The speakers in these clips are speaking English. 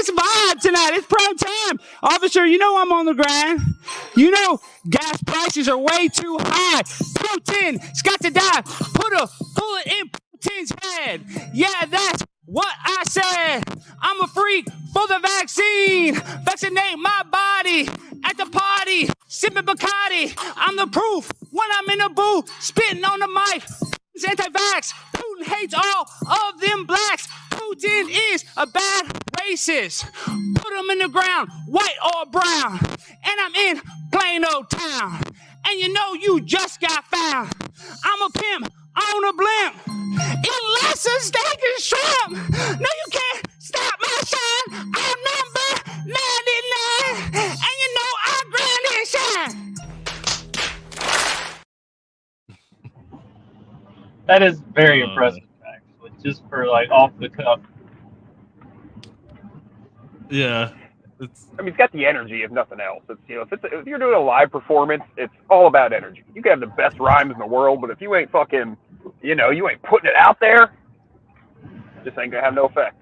let's vibe tonight. It's prime time. Officer, you know I'm on the grind. You know gas prices are way too high. Putin's got to die. Put a bullet in Putin's head. Yeah, that's what I said. I'm a freak for the vaccine. Vaccinate my body at the party. Sipping Bacardi. I'm the proof when I'm in the booth. Spitting on the mic. Putin's anti-vax. Putin hates all of them blacks. Putin is a bad racist. Put him in the ground, white or brown. And I'm in plain old town. And you know you just got found. I'm a pimp on a blimp. Eating lots of steak and shrimp. No, you can't stop my shine. I'm number 99. And you know I grind and shine. That is very impressive, actually, just for like off the cuff. Yeah. I mean, it's got the energy, if nothing else. It's, you know, if you're doing a live performance, it's all about energy. You can have the best rhymes in the world, but if you ain't fucking, you know, you ain't putting it out there, this ain't gonna have no effect.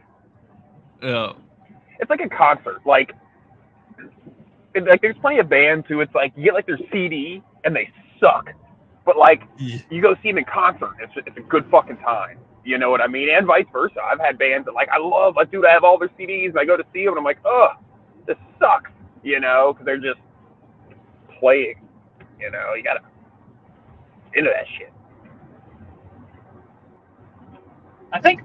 Yeah. It's like a concert. Like there's plenty of bands who it's like you get like their CD and they suck, but like you go see them in concert, it's a good fucking time. You know what I mean? And vice versa. I've had bands that like I love, like, dude, I have all their CDs and I go to see them and I'm like, ugh, this sucks, you know, because they're just playing, you know, you gotta into that shit. I think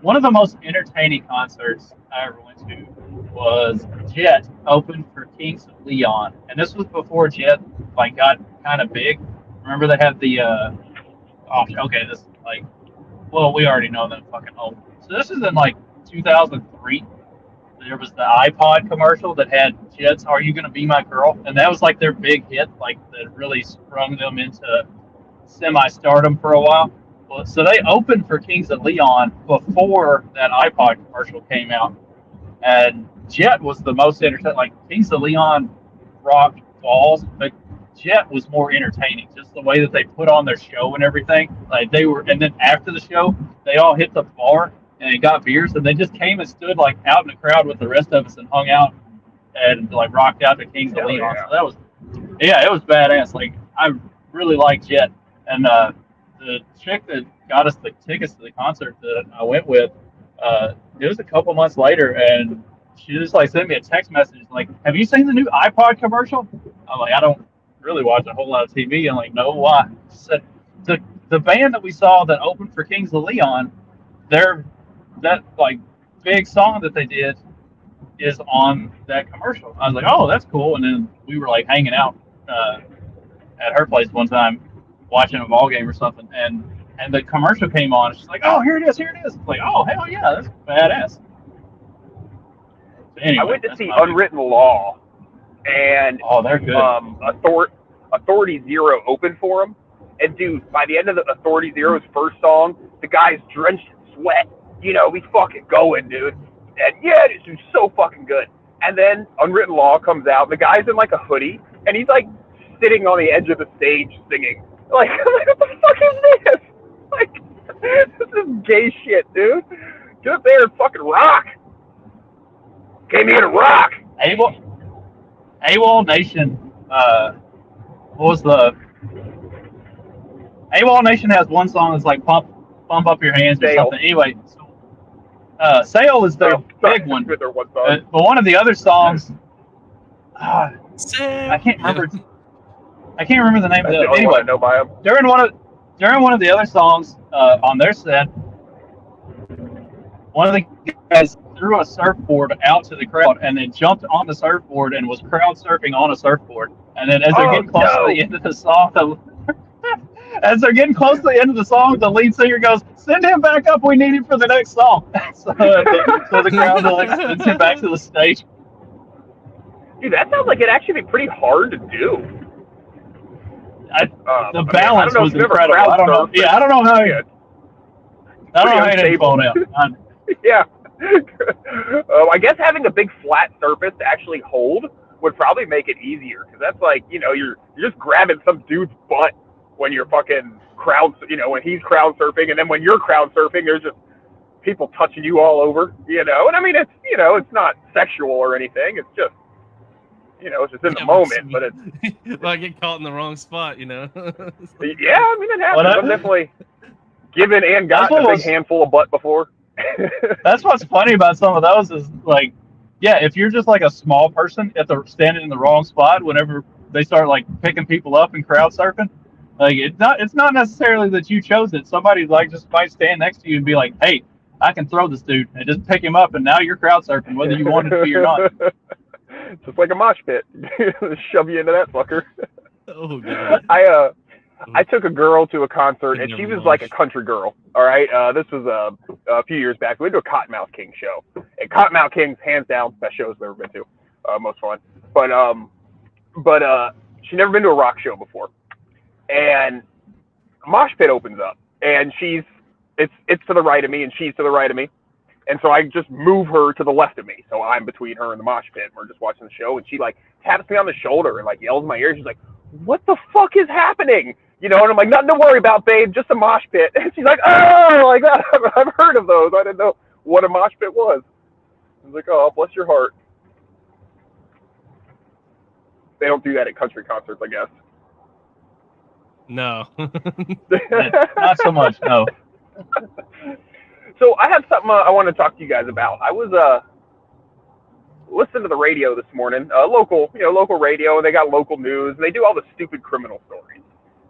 one of the most entertaining concerts I ever went to was Jet opened for Kings of Leon, and this was before Jet like got kind of big. Remember they had the this is like, well, we already know that fucking old. So this is in like 2003. There was the iPod commercial that had Jet's "Are You Gonna Be My Girl," and that was like their big hit, like that really sprung them into semi-stardom for a while. Well, so they opened for Kings of Leon before that iPod commercial came out, and Jet was the most entertaining. Like Kings of Leon rocked balls, but Jet was more entertaining. Just the way that they put on their show and everything. Like they were, and then after the show, they all hit the bar and they got beers, and they just came and stood like out in the crowd with the rest of us and hung out and like rocked out to Kings of Leon. Yeah. So that was, it was badass. Like I really liked Jet, and the chick that got us the tickets to the concert that I went with, it was a couple months later, and she just like sent me a text message like, "Have you seen the new iPod commercial?" I'm like, "I don't really watch a whole lot of TV." I'm like, "No, why?" She said, the band that we saw that opened for Kings of Leon, that like big song that they did is on that commercial." I was like, "Oh, that's cool." And then we were like hanging out at her place one time, watching a ball game or something, and the commercial came on. And she's like, "Oh, here it is." It's like, "Oh, hell yeah, that's badass." So anyway, I went to see Unwritten Law, and they're good. Authority Zero opened for him, and dude, by the end of the Authority Zero's first song, the guy's drenched in sweat. You know, he's fucking going, dude. And yeah, this dude's so fucking good. And then Unwritten Law comes out, and the guy's in like a hoodie, and he's like sitting on the edge of the stage singing. Like, what the fuck is this? Like, this is gay shit, dude. Get up there and fucking rock. Came here to rock. AWOL Nation. What was the AWOL Nation has one song that's like pump up your hands or Sail. something. Anyway, Sail is their big one. Their one song. But one of the other songs, Sam. I can't remember. I can't remember the name of it. Anyway, Anyway, know by him. during one of the other songs on their set, one of the guys threw a surfboard out to the crowd and then jumped on the surfboard and was crowd surfing on a surfboard. And then as they're getting close to the end of the song, the lead singer goes, "Send him back up. We need him for the next song." so the crowd like sends him back to the stage. Dude, that sounds like it'd actually be pretty hard to do. The balance was incredible. I don't know. Yeah, I don't know how it didn't fall down. Yeah. I guess having a big flat surface to actually hold would probably make it easier, because that's like, you know, you're just grabbing some dude's butt when you're fucking when he's crowd surfing, and then when you're crowd surfing, there's just people touching you all over, you know. And I mean, it's, you know, it's not sexual or anything. It's just, you know, it's just in the moment. But it's I get caught in the wrong spot, you know. yeah, I mean, it happens. Well, I've definitely given and gotten a big handful of butt before. That's what's funny about some of those is like, yeah, if you're just like a small person if they're standing in the wrong spot, whenever they start like picking people up and crowd surfing, like it's not necessarily that you chose it. Somebody like just might stand next to you and be like, hey, I can throw this dude, and just pick him up, and now you're crowd surfing whether you want it to be or not. Just like a mosh pit. Shove you into that fucker. Oh god. I took a girl to a concert, and she was like a country girl. All right, this was a few years back. We went to a Cottonmouth King show, and Cottonmouth King's hands down best shows I've ever been to, most fun. But she'd never been to a rock show before, and a mosh pit opens up, and it's to the right of me, and she's to the right of me, and so I just move her to the left of me, so I'm between her and the mosh pit. And we're just watching the show, and she like taps me on the shoulder and like yells in my ear. She's like, "What the fuck is happening?" You know, and I'm like, "Nothing to worry about, babe, just a mosh pit." And she's like, "Oh, like that. I've heard of those. I didn't know what a mosh pit was." I was like, "Oh, bless your heart." They don't do that at country concerts, I guess. No. Not so much, no. So I have something I want to talk to you guys about. I was listening to the radio this morning, local radio, and they got local news, and they do all the stupid criminal stories,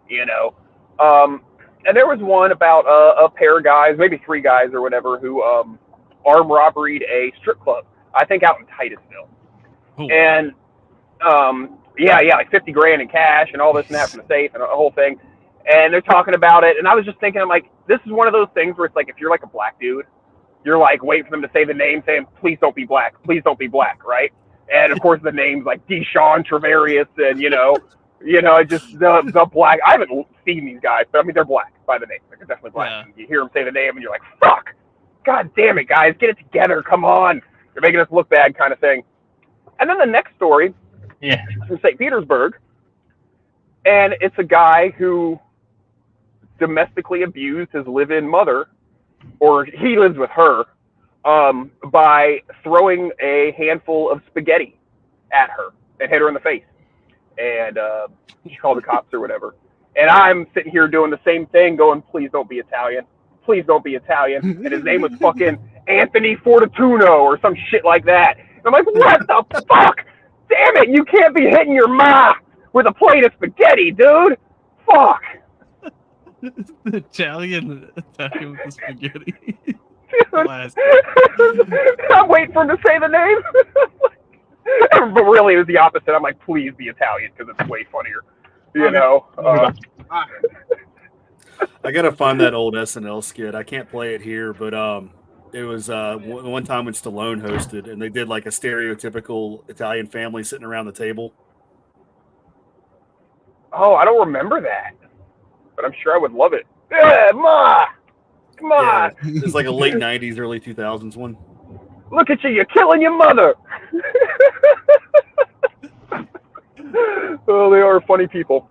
you know. And there was one about a pair of guys, maybe three guys or whatever, who armed robberied a strip club, I think out in Titusville. Oh. And yeah, like 50 grand in cash and all this and that from the safe and a whole thing. And they're talking about it, and I was just thinking, I'm like, this is one of those things where it's like, if you're like a black dude, you're like waiting for them to say the name, saying, "Please don't be black, please don't be black," right? And of course the names like Deshaun Travarius and you know, just the black. I haven't seen these guys, but I mean they're black by the name. They're definitely black. Yeah. You hear them say the name, and you're like, "Fuck, god damn it, guys, get it together, come on, you're making us look bad," kind of thing. And then the next story, Yeah. from St. Petersburg, and it's a guy who domestically abused his live-in mother, or he lives with her, by throwing a handful of spaghetti at her and hit her in the face. And she called the cops or whatever. And I'm sitting here doing the same thing, going, "Please don't be Italian. Please don't be Italian." And his name was fucking Anthony Fortunato or some shit like that. And I'm like, what the fuck? Damn it, you can't be hitting your ma with a plate of spaghetti, dude. Fuck. The Italian attacking with the spaghetti. I'm waiting for him to say the name. But really, it was the opposite. I'm like, please be Italian because it's way funnier. You know? I got to find that old SNL skit. I can't play it here, but it was one time when Stallone hosted, and they did like a stereotypical Italian family sitting around the table. Oh, I don't remember that. But I'm sure I would love it. Yeah, Ma! Come on! Yeah, it's like a late 90s, early 2000s one. Look at you, you're killing your mother! Oh, they are funny people.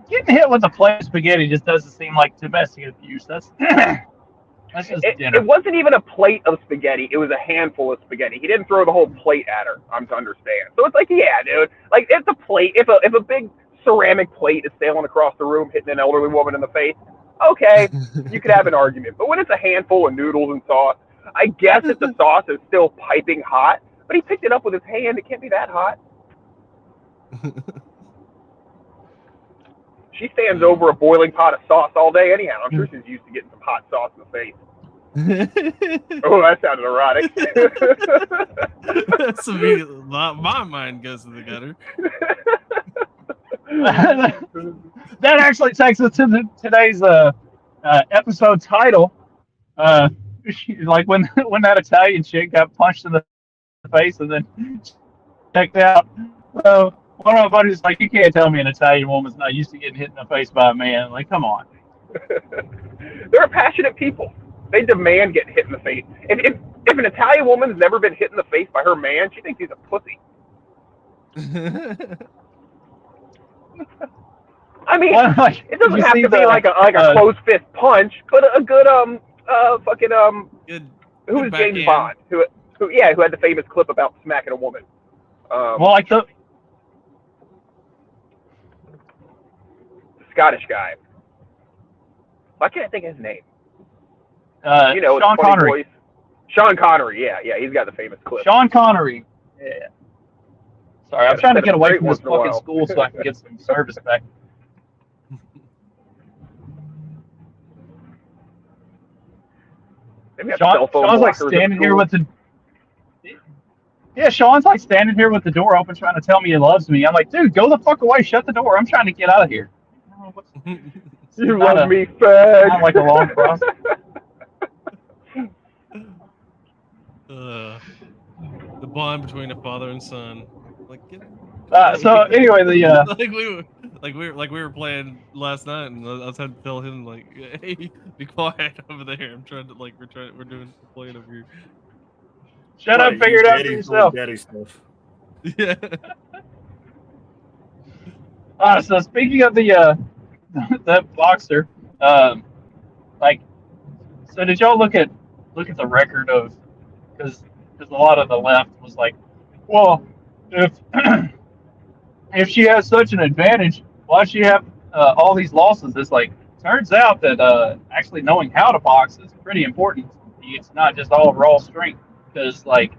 Getting hit with a plate of spaghetti just doesn't seem like domestic abuse. That's just dinner. It wasn't even a plate of spaghetti. It was a handful of spaghetti. He didn't throw the whole plate at her, I'm to understand. So it's like, yeah, dude. Like, it's a plate. If a big ceramic plate is sailing across the room, hitting an elderly woman in the face, okay, you could have an argument. But when it's a handful of noodles and sauce, I guess if the sauce is still piping hot, but he picked it up with his hand, it can't be that hot. She stands over a boiling pot of sauce all day anyhow. I'm sure she's used to getting some hot sauce in the face. Oh, that sounded erotic. That's immediately, my mind goes to the gutter. That actually takes us to today's episode title. Like when that Italian chick got punched in the face and then checked out. One of my buddies like, you can't tell me an Italian woman's not used to getting hit in the face by a man. Like, come on. They're passionate people. They demand getting hit in the face. If an Italian woman's never been hit in the face by her man, she thinks he's a pussy. I mean, Well, like, it doesn't you have see to be the, like a close fist punch, but a good fucking Good. who was good James backhand. Bond? Who had the famous clip about smacking a woman? well, like the Scottish guy. Why can't I think of his name? With Sean the funny Connery. voice. Sean Connery, yeah, he's got the famous clip. Sean Connery. Yeah. Sorry, I'm Gotta trying to set get it away straight from this once in a fucking while. school so I can get some service back. Maybe have cell phone Sean's like blockers at standing here school. with the. Yeah, Sean's like standing here with the door open, trying to tell me he loves me. I'm like, dude, go the fuck away! Shut the door! I'm trying to get out of here. You not love a- me, fag. not like a long process. The bond between a father and son. Like, So anyway, the like we were playing last night, and I was had to tell him like, "Hey, be quiet over there." I'm trying to we're doing playing over here. shut up, Right, figure it out for daddy's yourself. doing daddy stuff. Yeah. So speaking of the that boxer, like, so did y'all look at the record of because a lot of the left was like, well, if if she has such an advantage, why does she have all these losses? It's like turns out that actually knowing how to box is pretty important. It's not just all raw strength because like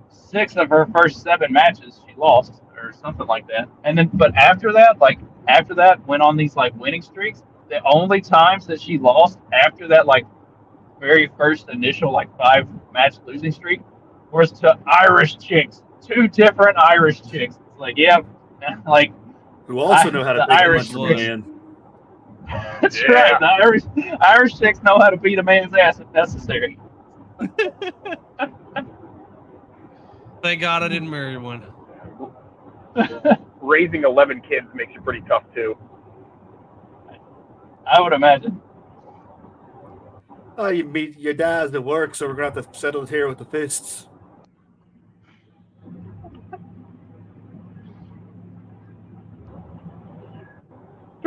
6 of her first 7 matches she lost or something like that. And then but after that went on these like winning streaks. The only times that she lost after that like very first initial like 5 match losing streak was to Irish chicks. 2 different Irish chicks. It's like, yeah, like Who also know how to the take Irish a punch from a chicks. man. that's Yeah. right. The Irish chicks know how to beat a man's ass if necessary. Thank God I didn't marry one. Raising 11 kids makes you pretty tough too. I would imagine. Oh, you meet your dad's at work, so we're gonna have to settle it here with the fists.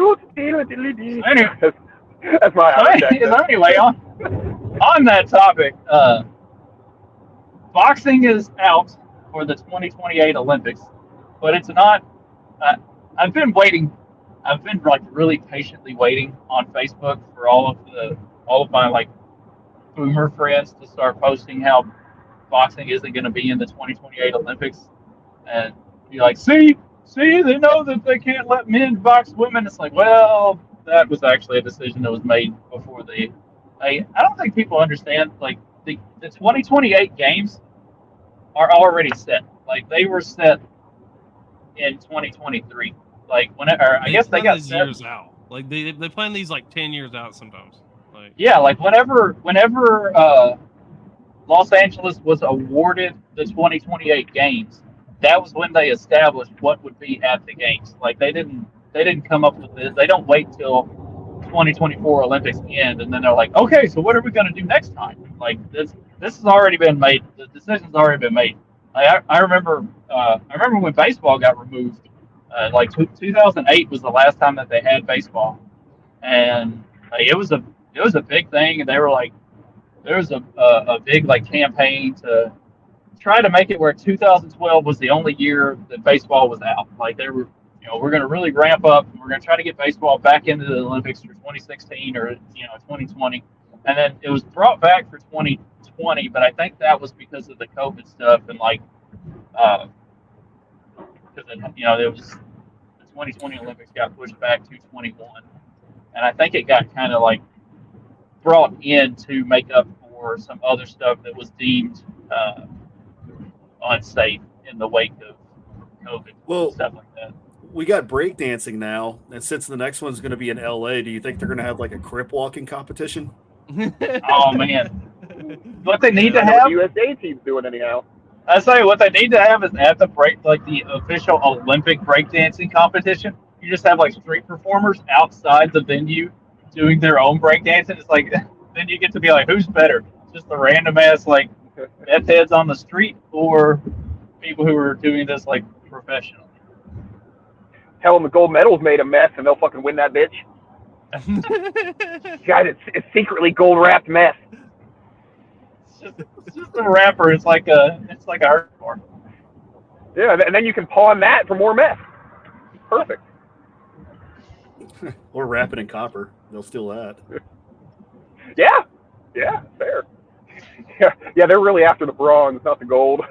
Anyway, That's my Irish accent. so anyway, on that topic, boxing is out for the 2028 Olympics, but it's not. I've been waiting. I've been like really patiently waiting on Facebook for all of my like boomer friends to start posting how boxing isn't going to be in the 2028 Olympics, and be like, see, they know that they can't let men box women. It's like, well, that was actually a decision that was made before the. I don't think people understand like the 2028 games are already set. Like they were set in 2023. Like whenever I guess they got these set. years out. Like they plan these like 10 years out sometimes. Like Yeah, like whenever Los Angeles was awarded the 2028 games, that was when they established what would be at the games. Like they didn't come up with this. They don't wait till 2024 Olympics end and then they're like, okay, so what are we going to do next time? Like this has already been made. The decision's already been made. I remember when baseball got removed. Like 2008 was the last time that they had baseball, and it was a big thing. And they were like, there was a big like campaign to try to make it where 2012 was the only year that baseball was out. Like they were, we're going to really ramp up. We're going to try to get baseball back into the Olympics for 2016 or 2020, and then it was brought back for 2020. But I think that was because of the COVID stuff and like. Because there was the 2020 Olympics got pushed back to 21, and I think it got kind of like brought in to make up for some other stuff that was deemed unsafe in the wake of COVID and stuff like that. We got breakdancing now, and since the next one's going to be in LA, do you think they're going to have like a crip walking competition? Oh man, what they need to I know have. what the USA team's doing anyhow. I say what they need to have is at the break, like the official Olympic breakdancing competition. You just have like street performers outside the venue doing their own breakdancing. It's like then you get to be like, who's better? Just the random ass like meth heads on the street or people who are doing this like professionally. Tell them the gold medal's made of meth, and they'll fucking win that bitch. Guys, it's secretly gold wrapped meth. It's just a wrapper. It's like a hurt bar. Yeah, and then you can pawn that for more meth. Perfect. Or wrap it in copper. They'll steal that. Yeah, fair. Yeah, they're really after the bronze, not the gold.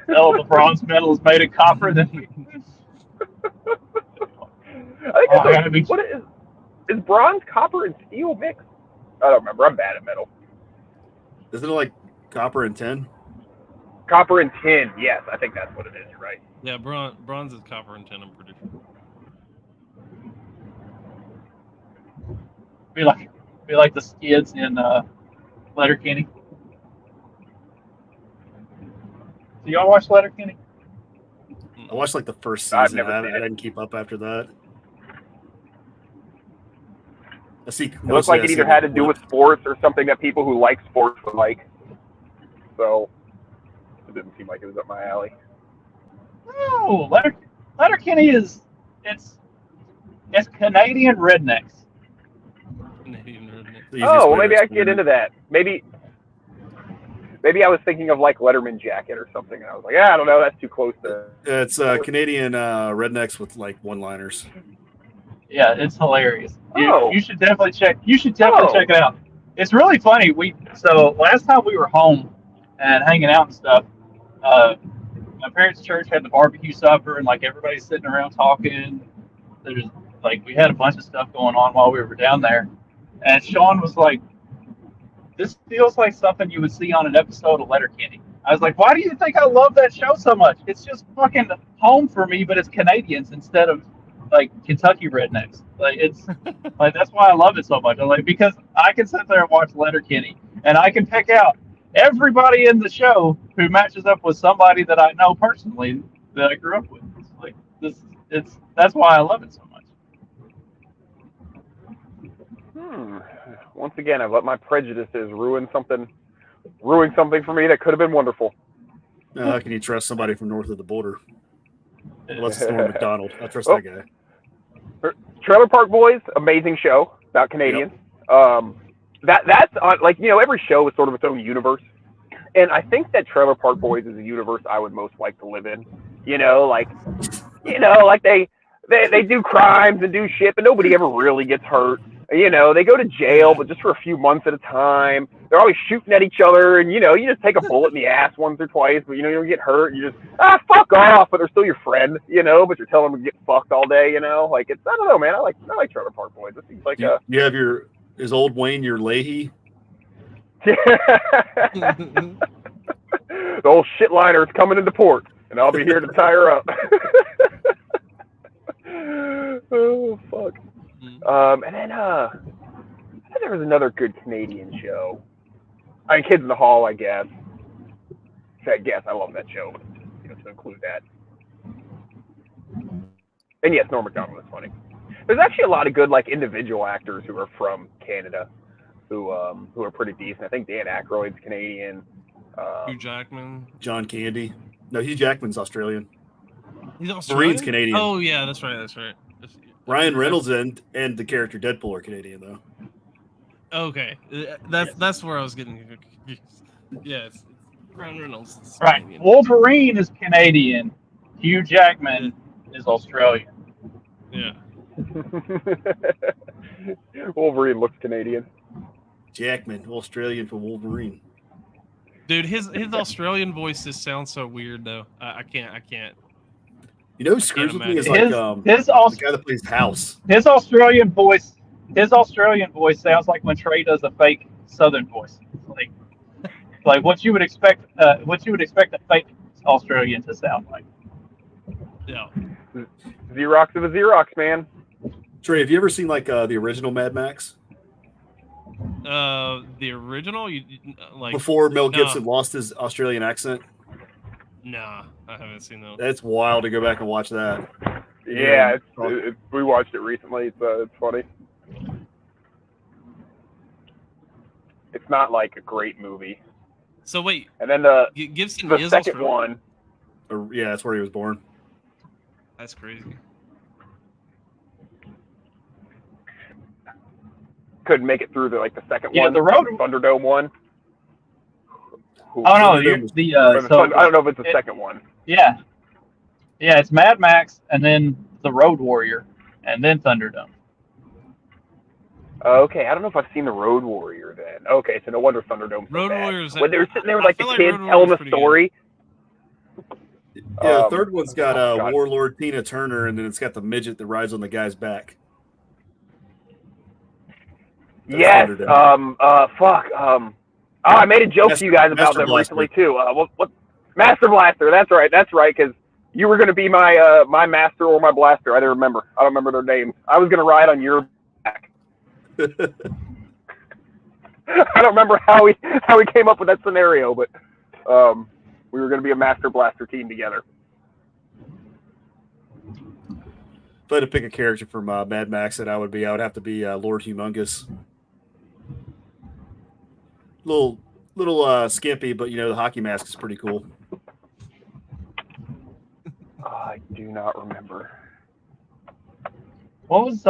Oh, the bronze medal is made of copper. Then I think what is bronze, copper, and steel mixed? I don't remember. I'm bad at metal. Isn't it like copper and tin? Copper and tin. Yes, I think that's what it is. You're right. Yeah, bronze is copper and tin. I'm pretty sure. be like the skids in Letterkenny. Do y'all watch Letterkenny? I watched like the first I've season. never I seen it. didn't keep up after that. I see. It looks like it either had to do with sports or something that people who like sports would like. So it didn't seem like it was up my alley. No, Letterkenny is it's Canadian rednecks. Canadian redneck. Oh, well, maybe I can get into that. Maybe I was thinking of like Letterman Jacket or something, and I was like, I don't know, that's too close to. It's Canadian rednecks with like one-liners. Yeah, it's hilarious. Oh. You should definitely check. You should definitely check it out. It's really funny. So last time we were home and hanging out and stuff, my parents' church had the barbecue supper, and like everybody's sitting around talking. There's like we had a bunch of stuff going on while we were down there, and Sean was like, "This feels like something you would see on an episode of Letterkenny." I was like, "Why do you think I love that show so much? It's just fucking home for me, but it's Canadians instead of like Kentucky rednecks. Like it's like that's why I love it so much. I'm like because I can sit there and watch Letterkenny, and I can pick out everybody in the show who matches up with somebody that I know personally that I grew up with. It's like that's why I love it so much. Once again, I've let my prejudices ruin something for me that could have been wonderful. How can you trust somebody from north of the border? Unless it's Norm Macdonald. I trust that guy. Trailer Park Boys, amazing show about Canadians. Yep. That's on, like, you know, every show is sort of its own universe, and I think that Trailer Park Boys is a universe I would most like to live in. Like they do crimes and do shit, but nobody ever really gets hurt. They go to jail, but just for a few months at a time. They're always shooting at each other, and you just take a bullet in the ass once or twice, but you don't get hurt. You just fuck off, but they're still your friend, but you're telling them to get fucked all day, Like it's, I don't know, man. I like Trailer Park Boys. It seems like you have is old Wayne your Leahy? The old shitliner's coming into port, and I'll be here to tie her up. Oh fuck. And then I think there was another good Canadian show. I mean, Kids in the Hall, I guess. I love that show, but to include that. And yes, Norm Macdonald is funny. There's actually a lot of good like individual actors who are from Canada, who are pretty decent. I think Dan Aykroyd's Canadian. Hugh Jackman, John Candy. No, Hugh Jackman's Australian. He's Australian. Marine's Canadian. Oh yeah, that's right. Ryan Reynolds and the character Deadpool are Canadian though. Okay, that's where I was getting confused. Yeah, it's Ryan Reynolds. Is right. Canadian. Wolverine is Canadian. Hugh Jackman is Australian. Yeah. Wolverine looks Canadian. Jackman, Australian for Wolverine. Dude, his Australian voice just sounds so weird though. I can't. Who screws with me is the guy that plays House. His Australian voice sounds like when Trey does a fake Southern voice. Like what you would expect a fake Australian to sound like. Yeah. Xerox of a Xerox, man. Trey, have you ever seen like the original Mad Max? The original, like before Mel Gibson lost his Australian accent. Nah, I haven't seen that. That's wild to go back and watch that. Yeah, we watched it recently. It's funny. It's not like a great movie. So wait, and then Gibson the is second Australian? one. Yeah, that's where he was born. That's crazy. Couldn't make it through the second Yeah, one, the road. Thunderdome one. Oh no, Thunderdome was- I don't know if it's the second one. Yeah, it's Mad Max, and then the Road Warrior, and then Thunderdome. Okay, I don't know if I've seen the Road Warrior then. Okay, so no wonder Thunderdome's so Road bad. Warrior's When they were sitting there with I the feel like kids Road telling Warrior's the pretty story. Yeah, the third one's got God. Warlord Tina Turner, and then it's got the midget that rides on the guy's back. That's Yes. Thunderdome. Fuck. I made a joke to you guys about Master them Blaster. recently too. What? Master Blaster. That's right. Because you were gonna be my my master or my blaster. I didn't remember. I don't remember their names. I was gonna ride on your back. I don't remember how we came up with that scenario, but we were gonna be a Master Blaster team together. If I had to pick a character from Mad Max that I would have to be Lord Humongous. Little skimpy, but the hockey mask is pretty cool. I do not remember. What was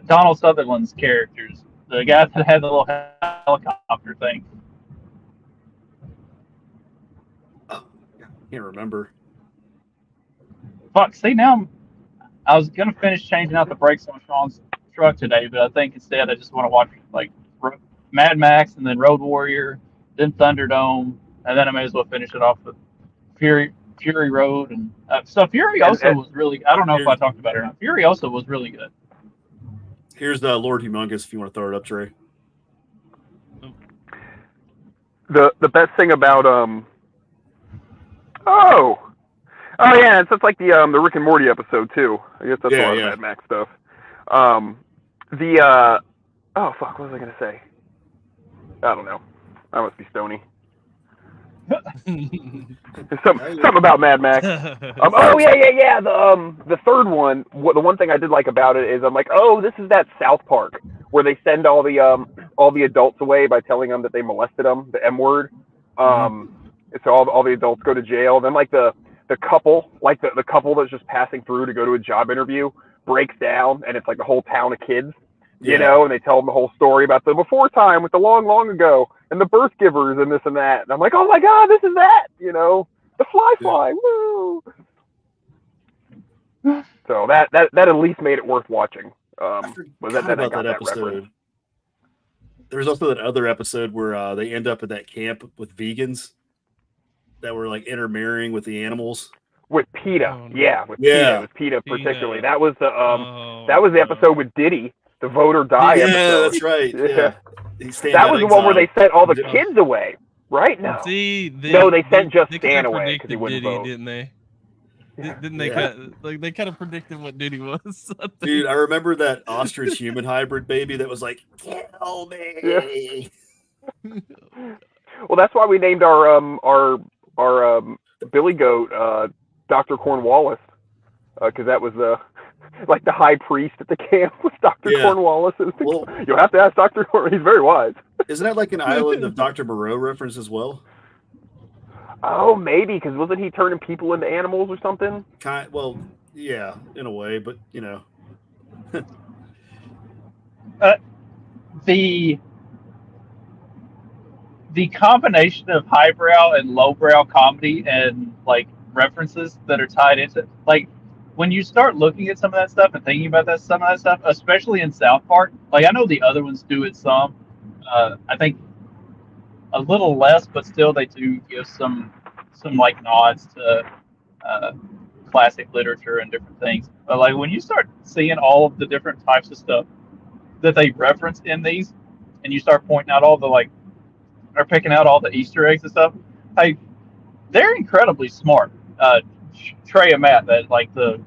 Donald Sutherland's characters? The guy that had the little helicopter thing. Can't remember. Fuck. See, now I was gonna finish changing out the brakes on Sean's truck today, but I think instead I just want to watch Mad Max and then Road Warrior, then Thunderdome, and then I may as well finish it off with Fury Road and so Furiosa was really. I don't know if I talked about it or not. Furiosa was really good. Here's the Lord Humongous if you want to throw it up, Trey. The best thing about oh yeah, it's like the Rick and Morty episode too. I guess that's a lot of Mad Max stuff. Oh fuck, what was I gonna say? I don't know. I must be stony. Something about Mad Max. Oh yeah. The third one. The one thing I did like about it is I'm like, oh, this is that South Park where they send all the adults away by telling them that they molested them, the M word. So all the adults go to jail. Then the couple, the couple that's just passing through to go to a job interview breaks down, and it's like the whole town of kids. And they tell them the whole story about the before time with the long, long ago and the birth givers and this and that. And I'm like, oh my God, this is that, the fly, woo. So that at least made it worth watching. Was that about that episode? There was also that other episode where they end up at that camp with vegans that were intermarrying with the animals. With PETA, Oh, no. PETA, with PETA particularly. That was the episode with Diddy. The vote or die episode. Yeah, that's right. Yeah. That was the one where they sent all the kids away, right? No. See, they sent just they Stan kinda away because he predicted wouldn't Diddy, vote. didn't they? Yeah. Didn't they? They kind of predicted what Diddy was. Dude, I remember that ostrich human hybrid baby that was like, kill me. Yeah. Well, that's why we named our Billy Goat Dr. Cornwallis, because that was the high priest at the camp was Dr. Cornwallis. Well, you'll have to ask Dr. Cornwallis. He's very wise. Isn't that like an Island of Dr. Moreau reference as well? Oh, maybe, because wasn't he turning people into animals or something? Well, yeah, in a way, but The combination of highbrow and lowbrow comedy and references that are tied into when you start looking at some of that stuff and thinking about some of that stuff, especially in South Park, I know the other ones do it some. I think a little less, but still they do give some nods to classic literature and different things. But when you start seeing all of the different types of stuff that they reference in these, and you start pointing out or picking out all the Easter eggs and stuff, they're incredibly smart. Trey and Matt, that the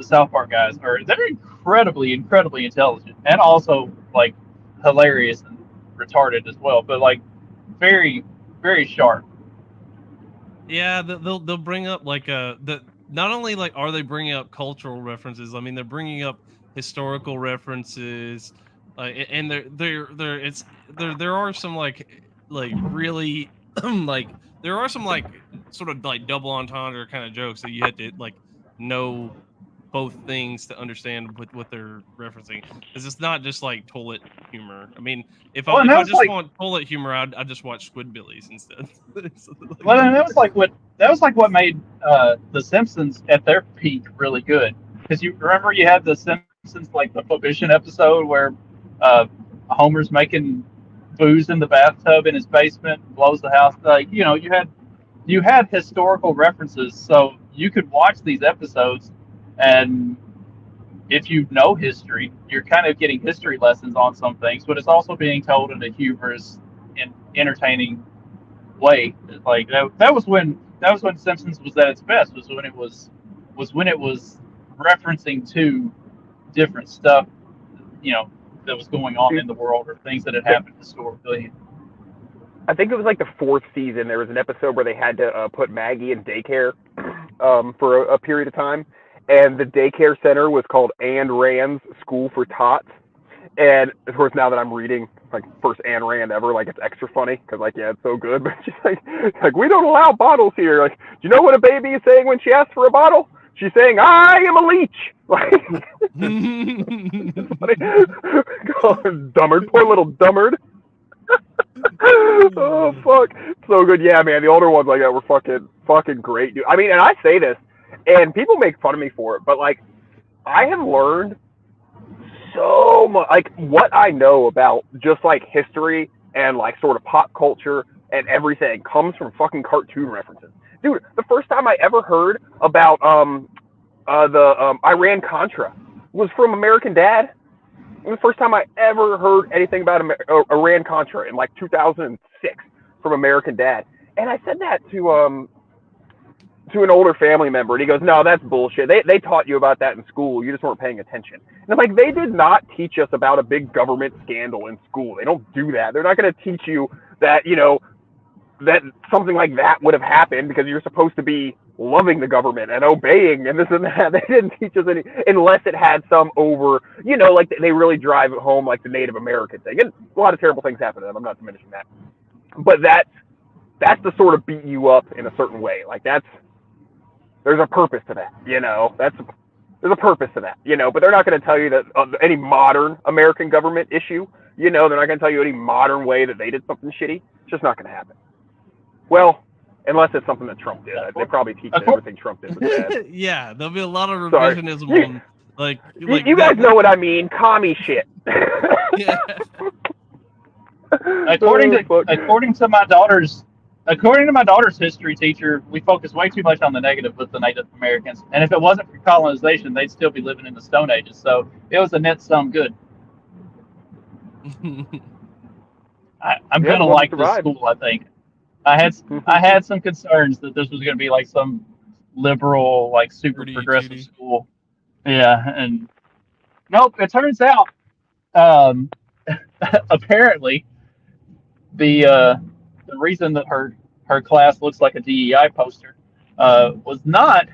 South Park guys they're incredibly intelligent and also hilarious and retarded as well, but very, very sharp. Yeah, they'll bring up not only are they bringing up cultural references. I mean, they're bringing up historical references, and there are some really there are some like sort of like double entendre kind of jokes that you had to like know both things to understand what they're referencing, because it's not just like toilet humor. I mean, if Well, and I that was just like, want toilet humor, I'd just watch Squidbillies instead. So, like, well, and that was like what made the Simpsons at their peak really good. Because you remember you had the Simpsons like the Prohibition episode where uh, Homer's making booze in the bathtub in his basement, blows the house. Like you had historical references, so you could watch these episodes, and if you know history, you're kind of getting history lessons on some things, but it's also being told in a humorous and entertaining way. Like that was when Simpsons was at its best. Was when it was referencing to different stuff, that was going on in the world or things that had happened historically. I think it was like the 4th season. There was an episode where they had to put Maggie in daycare for a period of time, and the daycare center was called Ayn Rand's School for Tots. And of course, now that I'm reading like first Ayn Rand ever, like it's extra funny because like it's so good. But she's like we don't allow bottles here. Like, do you know what a baby is saying when she asks for a bottle? She's saying, "I am a leech." Like, God, Dummard, poor little Dummard. Oh fuck, so good. Yeah, man, the older ones like that were fucking great, dude. I mean, and I say this, and people make fun of me for it, but like, I have learned so much, like what I know about just like history and like sort of pop culture and everything comes from fucking cartoon references, dude. The first time I ever heard about the Iran Contra was from American Dad. It was the first time I ever heard anything about Iran Contra in like 2006 from American Dad, and I said that to an older family member, and he goes, "No, that's bullshit. They taught you about that in school. You just weren't paying attention." And I'm like, they did not teach us about a big government scandal in school. They don't do that. They're not going to teach you that that something like that would have happened because you're supposed to be loving the government and obeying and this and that. They didn't teach us any, unless it had some over, like they really drive it home, like the Native American thing. And a lot of terrible things happen to them. I'm not diminishing that, but that's to sort of beat you up in a certain way. Like there's a purpose to that, there's a purpose to that, but they're not going to tell you that any modern American government issue, they're not going to tell you any modern way that they did something shitty. It's just not going to happen. Well, unless it's something that Trump did. They probably teach that everything Trump did was bad. Yeah, there'll be a lot of revisionism on, like you guys know what I mean, commie shit. Yeah. According to my daughter's history teacher, we focus way too much on the negative with the Native Americans. And if it wasn't for colonization, they'd still be living in the Stone Ages. So it was a net sum good. I'm gonna like this school, I think. I had some concerns that this was gonna be like some liberal, like super progressive school. Yeah, and nope. It turns out, apparently, the reason that her class looks like a DEI poster was not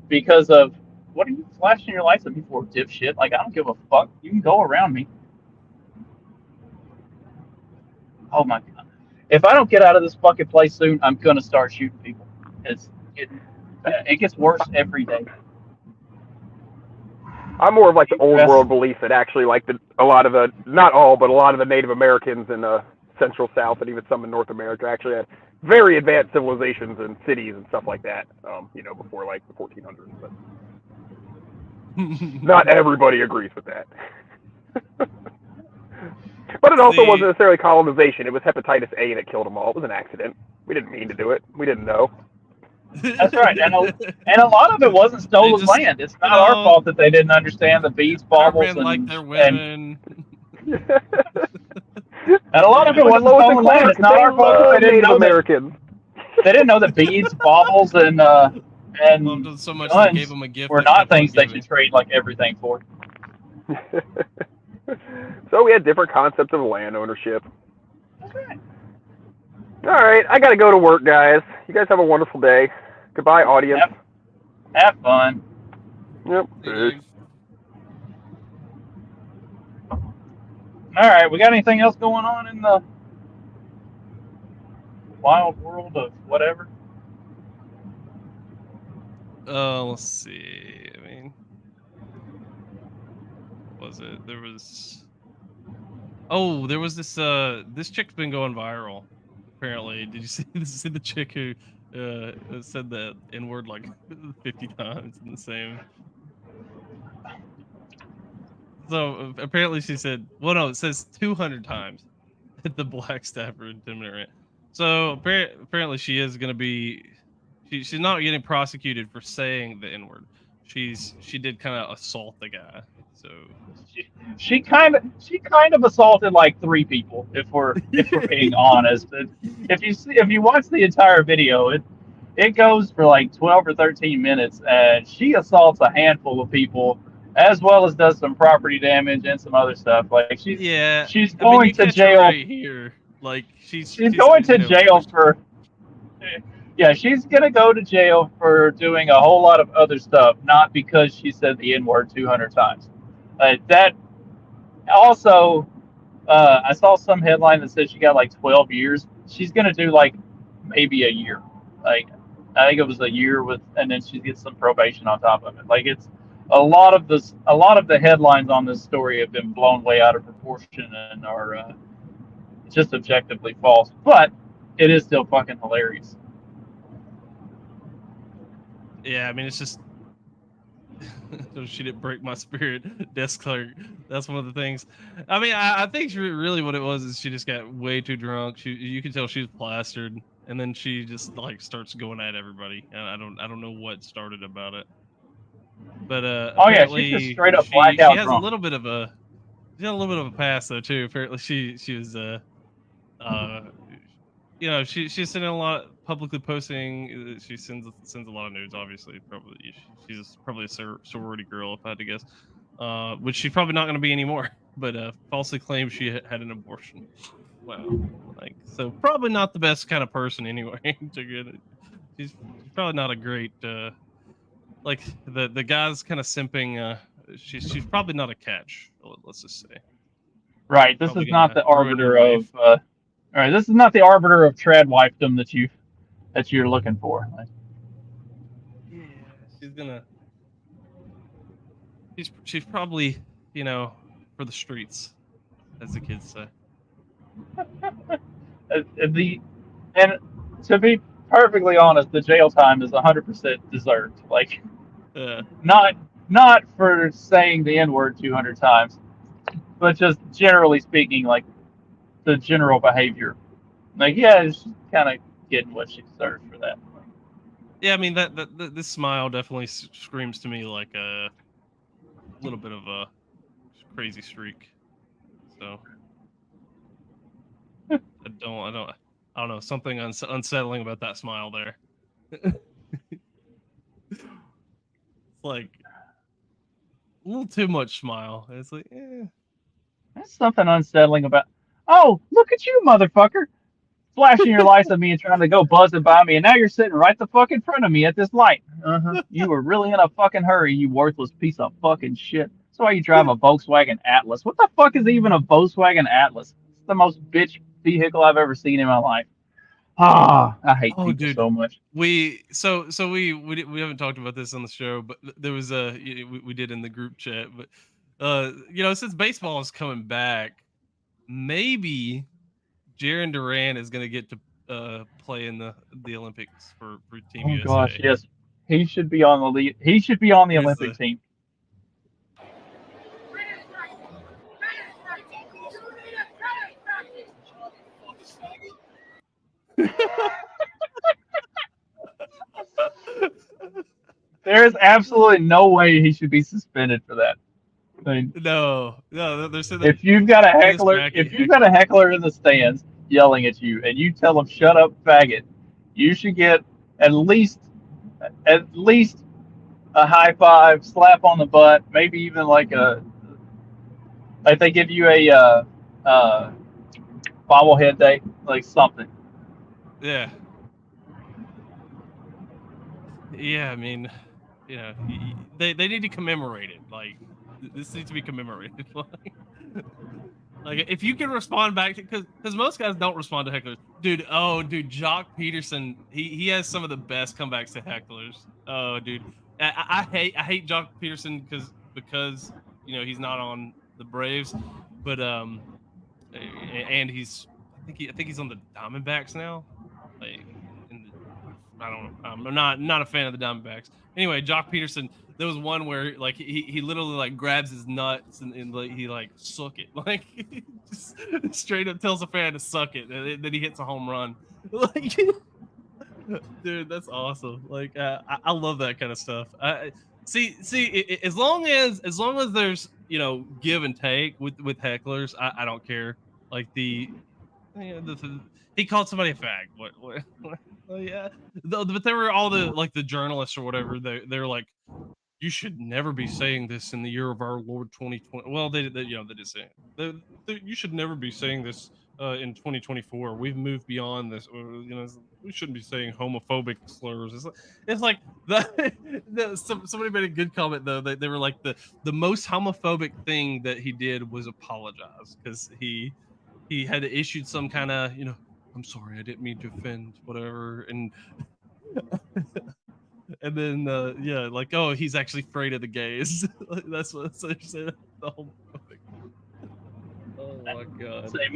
because of, what are you flashing your lights at me for, dipshit? Like, I don't give a fuck. You can go around me. Oh my god. If I don't get out of this fucking place soon, I'm gonna start shooting people. It gets worse every day. I'm more of like the old world belief that actually like not all, but a lot of the Native Americans in the Central South and even some in North America actually had very advanced civilizations and cities and stuff like that, before like the 1400s. But not everybody agrees with that. But it also wasn't necessarily colonization. It was hepatitis A that killed them all. It was an accident. We didn't mean to do it. We didn't know. That's right. And a lot of it wasn't stolen land. It's not our fault that they didn't understand the beads, baubles, and like their women. And a lot of it wasn't stolen land. It's not our fault that they didn't know Americans. They didn't know that beads, baubles, and loved them so much they gave them a gift were not things they should trade like everything for. So we had different concepts of land ownership. Okay. All right, I got to go to work, guys. You guys have a wonderful day. Goodbye, audience. Have fun. Yep. All right, we got anything else going on in the wild world of whatever. Let's see. I mean, what was it? There was. Oh, there was this. This chick's been going viral. Apparently, did you see the chick who said the N word like 50 times in the same? So apparently she said, well, no, it says 200 times at the black staffer intimidator. So apparently she is going to be, she's not getting prosecuted for saying the N word. She did kind of assault the guy. So She kind of assaulted like 3 people, if we're being honest. If you watch the entire video, it goes for like 12 or 13 minutes, and she assaults a handful of people, as well as does some property damage and some other stuff. Like she's yeah, going to jail right here. Like she's going to jail for. Yeah, she's gonna go to jail for doing a whole lot of other stuff, not because she said the N word 200 times. That also, I saw some headline that said she got like 12 years. She's gonna do like maybe a year. Like I think it was a year with, and then she gets some probation on top of it. Like it's a lot of the headlines on this story have been blown way out of proportion and are just objectively false. But it is still fucking hilarious. Yeah, I mean, it's just she didn't break my spirit, desk clerk. That's one of the things. I mean, I think really what it was is she just got way too drunk. You can tell she was plastered, and then she just like starts going at everybody. And I don't know what started about it. But oh yeah, she's just straight up blackout she has drunk. a little bit of a past though too. Apparently she was you know, she's sending a lot, publicly posting. She sends a lot of nudes. Obviously, probably she's probably a sorority girl, if I had to guess. Which she's probably not going to be anymore. But falsely claimed she had an abortion. Wow, like so, probably not the best kind of person anyway. To get it. She's probably not a great like the guy's kind of simping. She's probably not a catch. Let's just say. Right. This Probably is not gonna the ruin your arbiter life. of. All right. This is not the arbiter of trad wifedom that you're looking for. Like, Yeah, she's gonna. She's probably, you know, for the streets, as the kids say. and to be perfectly honest, the jail time is 100% deserved. Like, Uh, not for saying the N word 200 times, but just generally speaking, like the general behavior. Like, yeah, she's kind of getting what she deserves for that. yeah, I mean this smile definitely screams to me like a little bit of a crazy streak. So I don't know, something unsettling about that smile there. It's like a little too much smile. It's like, That's something unsettling about. Oh, look at you, motherfucker! Flashing your lights at me and trying to go buzzing by me, and now you're sitting right the fuck in front of me at this light. You were really in a fucking hurry, you worthless piece of fucking shit. That's why you drive a Volkswagen Atlas. What the fuck is even a Volkswagen Atlas? It's the most bitch vehicle I've ever seen in my life. Ah, I hate people dude. so much. We haven't talked about this on the show, but there was we did in the group chat, but you know, since baseball is coming back, maybe Jaron Duran is going to get to play in the Olympics for Team USA. Gosh, yes, he should be on the lead. He should be on the Olympic team. There's absolutely no way he should be suspended for that. I mean, no, they're saying if you've got a heckler in the stands yelling at you, and you tell him "shut up, faggot," you should get at least a high five, slap on the butt, maybe even like they give you a bobblehead day, like something. Yeah. Yeah, I mean, you know, they need to commemorate it. Like, this needs to be commemorated. Like if you can respond back to because most guys don't respond to hecklers. Dude, Jock Peterson, he has some of the best comebacks to hecklers. Oh, dude. I hate Jock Peterson because he's not on the Braves, but and I think he's on the Diamondbacks now. Like, I don't know. I'm not a fan of the Diamondbacks. Anyway, Jock Peterson. There was one where like he literally like grabs his nuts and like, he like suck it, like he just straight up tells a fan to suck it, and then he hits a home run. Like, dude, that's awesome. Like I love that kind of stuff. See, as long as there's give and take with hecklers, I don't care. Like he called somebody a fag. What? Oh yeah, but there were all the like the journalists or whatever. They're like, you should never be saying this in the year of our Lord 2020. Well, they did say it. You should never be saying this in 2024. We've moved beyond this. We shouldn't be saying homophobic slurs. It's like somebody made a good comment though. They were like the most homophobic thing that he did was apologize because he had issued some kind of I'm sorry, I didn't mean to offend, whatever, and and then like, oh, he's actually afraid of the gays. That's what they're saying. The homophobic. Oh my god. Say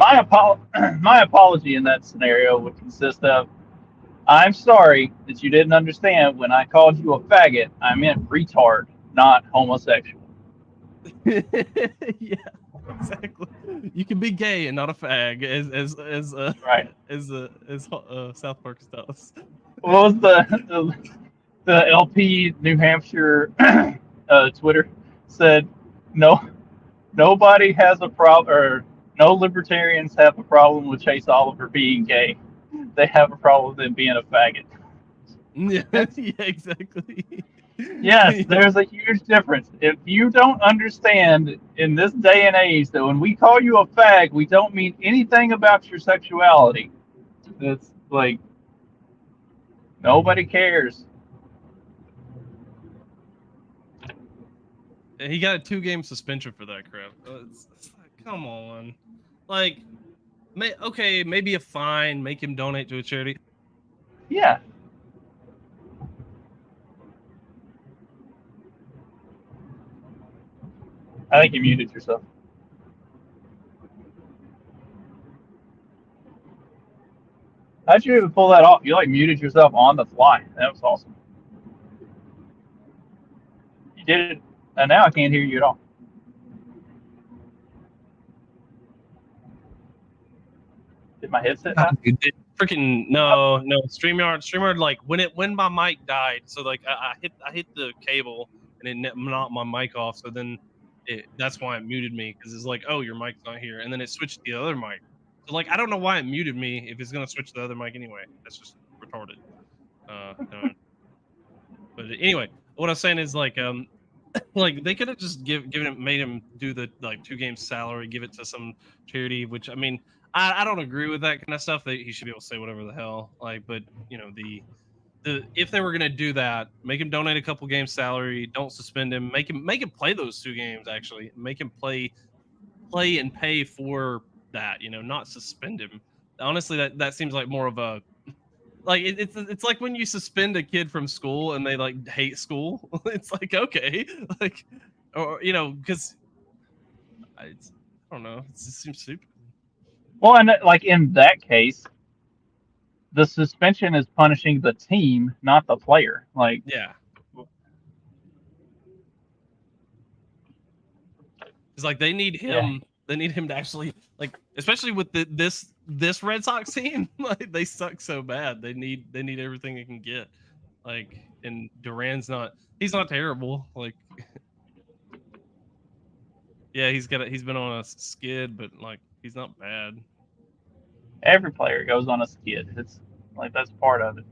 my apology in that scenario would consist of, I'm sorry that you didn't understand when I called you a faggot. I meant retard, not homosexual. Yeah. Exactly. You can be gay and not a fag, as right. As South Park does. What was the LP New Hampshire Twitter said? Nobody has a problem, or no libertarians have a problem with Chase Oliver being gay. They have a problem with him being a faggot. Yeah, yeah, exactly. Yes, there's a huge difference. If you don't understand in this day and age that when we call you a fag, we don't mean anything about your sexuality. It's like nobody cares. He got a 2-game suspension for that crap. It's like, come on. Like, okay, maybe a fine, make him donate to a charity. Yeah. I think you muted yourself. How'd you even pull that off? You like muted yourself on the fly. That was awesome. You did it, and now I can't hear you at all. Did my headset not? Freaking no. StreamYard like when my mic died, so like I hit the cable and it knocked my mic off, so then that's why it muted me, because it's like, oh, your mic's not here, and then it switched to the other mic. So like I don't know why it muted me if it's gonna switch to the other mic anyway. That's just retarded. No. But anyway, what I'm saying is like like they could have just made him do the like 2-game salary, give it to some charity, which I mean I don't agree with that kind of stuff. That he should be able to say whatever the hell. Like, but the if they were gonna do that, make him donate a couple games salary, don't suspend him, make him play those 2 games. Actually, make him play and pay for that. Not suspend him. Honestly, that seems like more of a like it's like when you suspend a kid from school and they like hate school. It's like, okay, like, or because I don't know, it just seems stupid. Well, and like in that case, the suspension is punishing the team, not the player. Like, yeah, it's like they need him. Yeah. They need him to actually, like, especially with this Red Sox team. Like, they suck so bad. They need everything they can get. Like, and Duran's he's not terrible. Like, yeah, he's been on a skid, but like he's not bad. Every player goes on a skid. It's like that's part of it.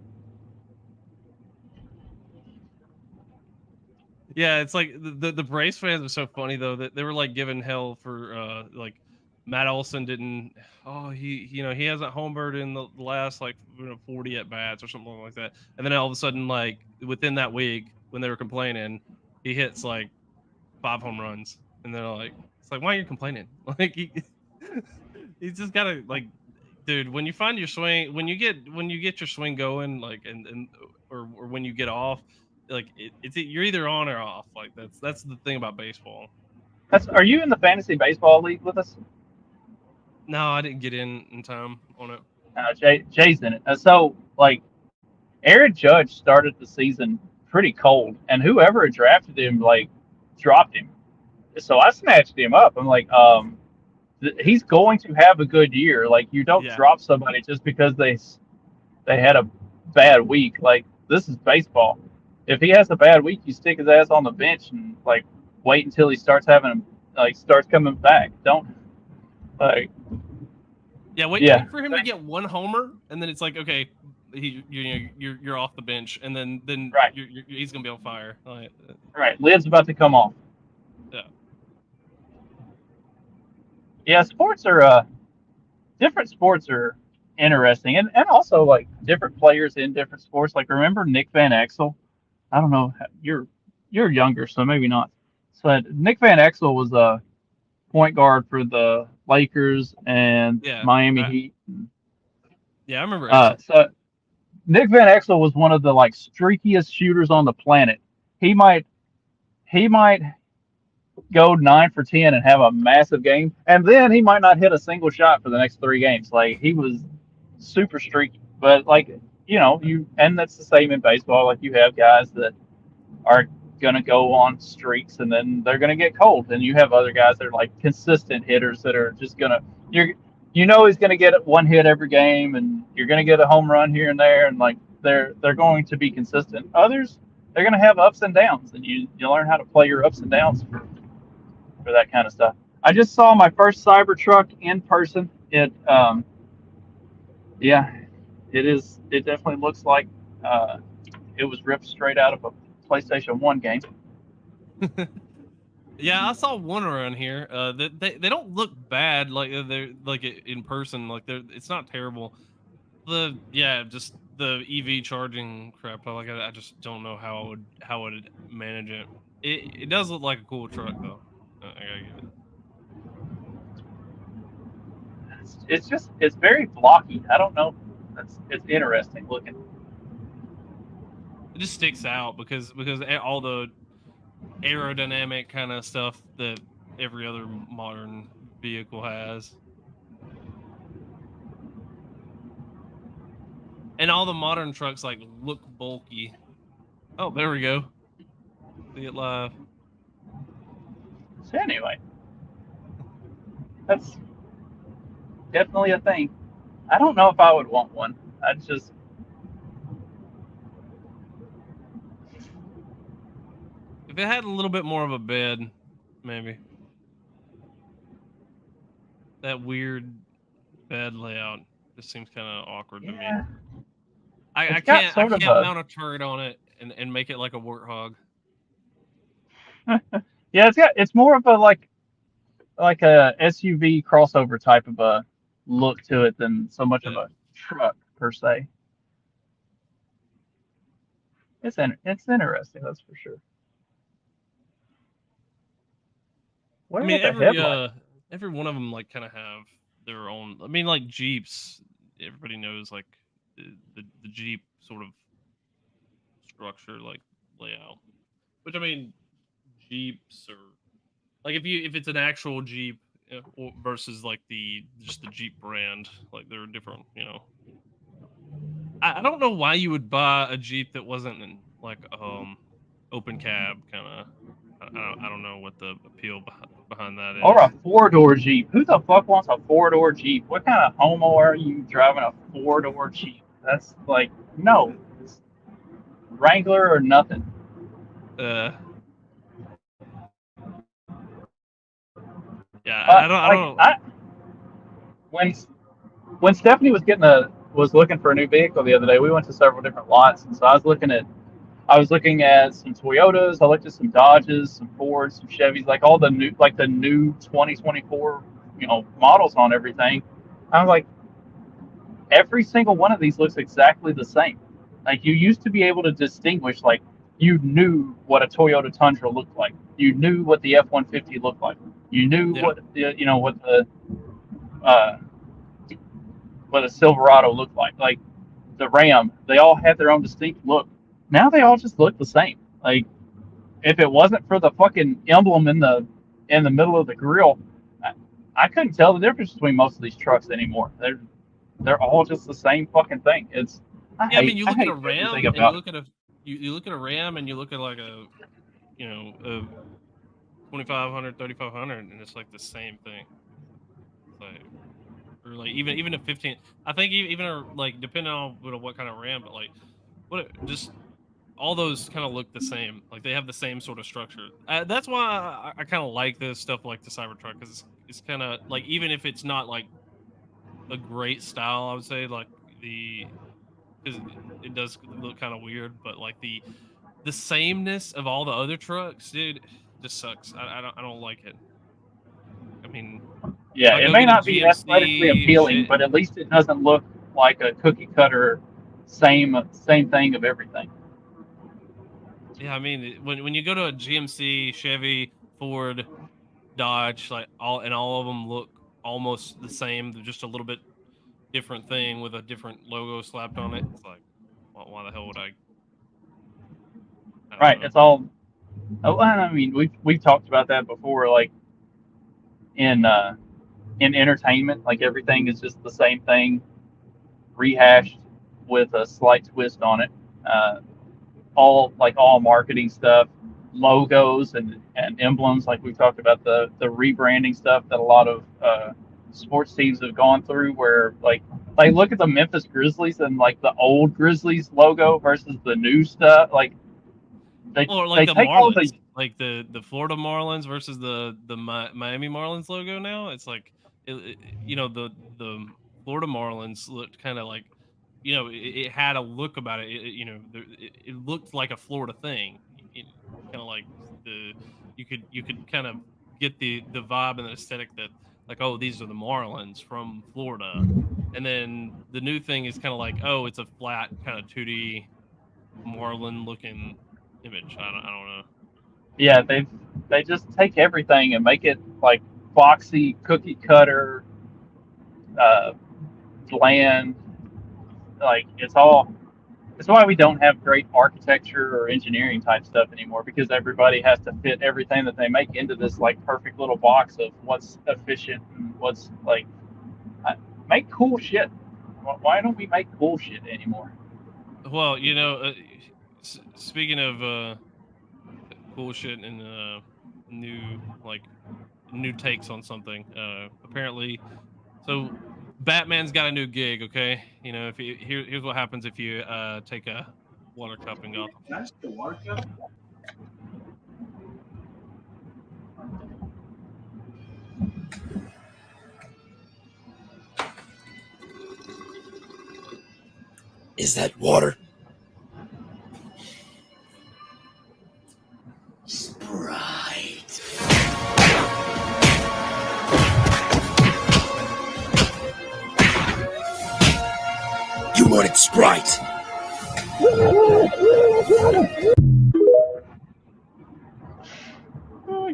Yeah, it's like the Braves fans are so funny though, that they were like giving hell for like Matt Olson didn't. Oh, he hasn't homered in the last like 40 at bats or something like that, and then all of a sudden, like within that week when they were complaining, he hits like 5 home runs, and they're like, it's like, why are you complaining? Like He's just gotta like, dude. When you find your swing, when you get your swing going, like, or when you get off, like you're either on or off. Like that's the thing about baseball. Are you in the fantasy baseball league with us? No, I didn't get in time on it. Jay's in it. So like, Aaron Judge started the season pretty cold, and whoever had drafted him like dropped him. So I snatched him up. I'm like, he's going to have a good year. Like, you don't drop somebody just because they had a bad week. Like, this is baseball. If he has a bad week, you stick his ass on the bench and like wait until he starts coming back. Don't like. Wait for him to get one homer, and then it's like, okay, you're off the bench, and then right. He's gonna be on fire. Right, lid's about to come off. Yeah, different sports are interesting, and also like different players in different sports. Like, remember Nick Van Exel? I don't know, you're younger, so maybe not. So Nick Van Exel was a point guard for the Lakers and Miami Heat. Yeah, I remember. So Nick Van Exel was one of the like streakiest shooters on the planet. He might go 9 for 10 and have a massive game, and then he might not hit a single shot for the next 3 games. Like, he was super streaky. But like, and that's the same in baseball. Like, you have guys that are gonna go on streaks and then they're gonna get cold, and you have other guys that are like consistent hitters that are just gonna he's gonna get 1 hit every game, and you're gonna get a home run here and there, and like they're going to be consistent. Others, they're gonna have ups and downs, and you learn how to play your ups and downs for that kind of stuff. I just saw my first Cybertruck in person. It definitely looks like it was ripped straight out of a PlayStation 1 game. Yeah, I saw one around here. They don't look bad, like they're like in person. Like it's not terrible. Just the EV charging crap. Like I just don't know how I would manage it. It does look like a cool truck though. I gotta get it. It's very blocky. I don't know. It's interesting looking. It just sticks out because all the aerodynamic kind of stuff that every other modern vehicle has, and all the modern trucks like look bulky. Oh, there we go. See it live. So anyway, that's definitely a thing. I don't know if I would want one. If it had a little bit more of a bed, maybe. That weird bed layout just seems kind of awkward to me. I can't mount a turret on it and make it like a warthog. Yeah, it's more of a like a SUV crossover type of a look to it than so much of a truck per se. It's interesting, that's for sure. I mean, every one of them like kind of have their own. I mean, like Jeeps, everybody knows like the Jeep sort of structure, like layout. Which I mean, Jeeps are like if it's an actual Jeep versus like just the Jeep brand, like they're different. I don't know why you would buy a Jeep that wasn't in like open cab kind of. I don't know what the appeal behind that is. Or a 4-door Jeep. Who the fuck wants a 4-door Jeep? What kind of homo are you driving a 4-door Jeep? That's like, no. It's Wrangler or nothing. Yeah, I don't know. When Stephanie was looking for a new vehicle the other day, we went to several different lots, and so I was looking at some Toyotas. I looked at some Dodges, some Fords, some Chevys, like all the new 2024, models on everything. I was like, every single one of these looks exactly the same. Like, you used to be able to distinguish, like, you knew what a Toyota Tundra looked like. You knew what the F-150 looked like. You knew what the what a Silverado looked like. Like the Ram, they all had their own distinct look. Now they all just look the same. Like if it wasn't for the fucking emblem in the middle of the grill, I couldn't tell the difference between most of these trucks anymore. They're all just the same fucking thing. It's I mean, you look at a hate Ram everything and you about look at you look at a Ram and you look at like a 2500, 3500, and it's like the same thing. Like, or like even a 15. I think even like depending on what kind of Ram, but like just all those kind of look the same. Like they have the same sort of structure. That's why I kind of like this stuff like the Cybertruck, because it's kind of like, even if it's not like a great style, I would say, like because it does look kind of weird, but like the sameness of all the other trucks, dude, just sucks. I don't like it. I mean, yeah, it may not be GMC aesthetically appealing, shit, but at least it doesn't look like a cookie cutter same thing of everything. yeah, I mean, when you go to a GMC, Chevy, Ford, Dodge, like all of them look almost the same. They're just a little bit different thing with a different logo slapped on it. It's like, why the hell would I don't Right. know. It's all. Oh, I mean, we've talked about that before. Like in entertainment, like everything is just the same thing, rehashed with a slight twist on it. All marketing stuff, logos and emblems. Like we've talked about the rebranding stuff that a lot of sports teams have gone through, where like look at the Memphis Grizzlies and like the old Grizzlies logo versus the new stuff. Like Or like they the take all Marlins, the like the Florida Marlins versus the Miami Marlins logo now. It's like, the Florida Marlins looked kind of like, it had a look about it. It looked like a Florida thing. Kind of like you could kind of get the vibe and the aesthetic that, like, oh, these are the Marlins from Florida. And then the new thing is kind of like, oh, it's a flat kind of 2D Marlin looking image. I don't know. yeah, they just take everything and make it like boxy, cookie cutter, bland. Like it's all. It's why we don't have great architecture or engineering type stuff anymore, because everybody has to fit everything that they make into this like perfect little box of what's efficient and what's like. Make cool shit. Why don't we make cool shit anymore? Well, speaking of cool shit and new takes on something, apparently, so Batman's got a new gig. Okay, if here's what happens if you take a water cup and go. Can I just get a water cup? Is that water? Sprite. You wanted Sprite.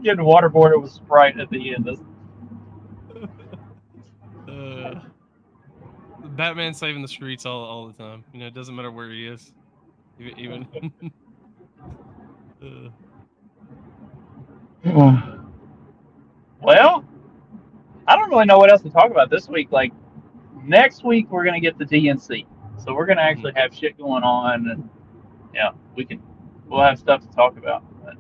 Getting waterboarded with Sprite at the end. Batman saving the streets all the time. It doesn't matter where he is, even. Well, I don't really know what else to talk about this week. Like next week, we're gonna get the DNC, so we're gonna actually have shit going on, and yeah, we'll have stuff to talk about. But,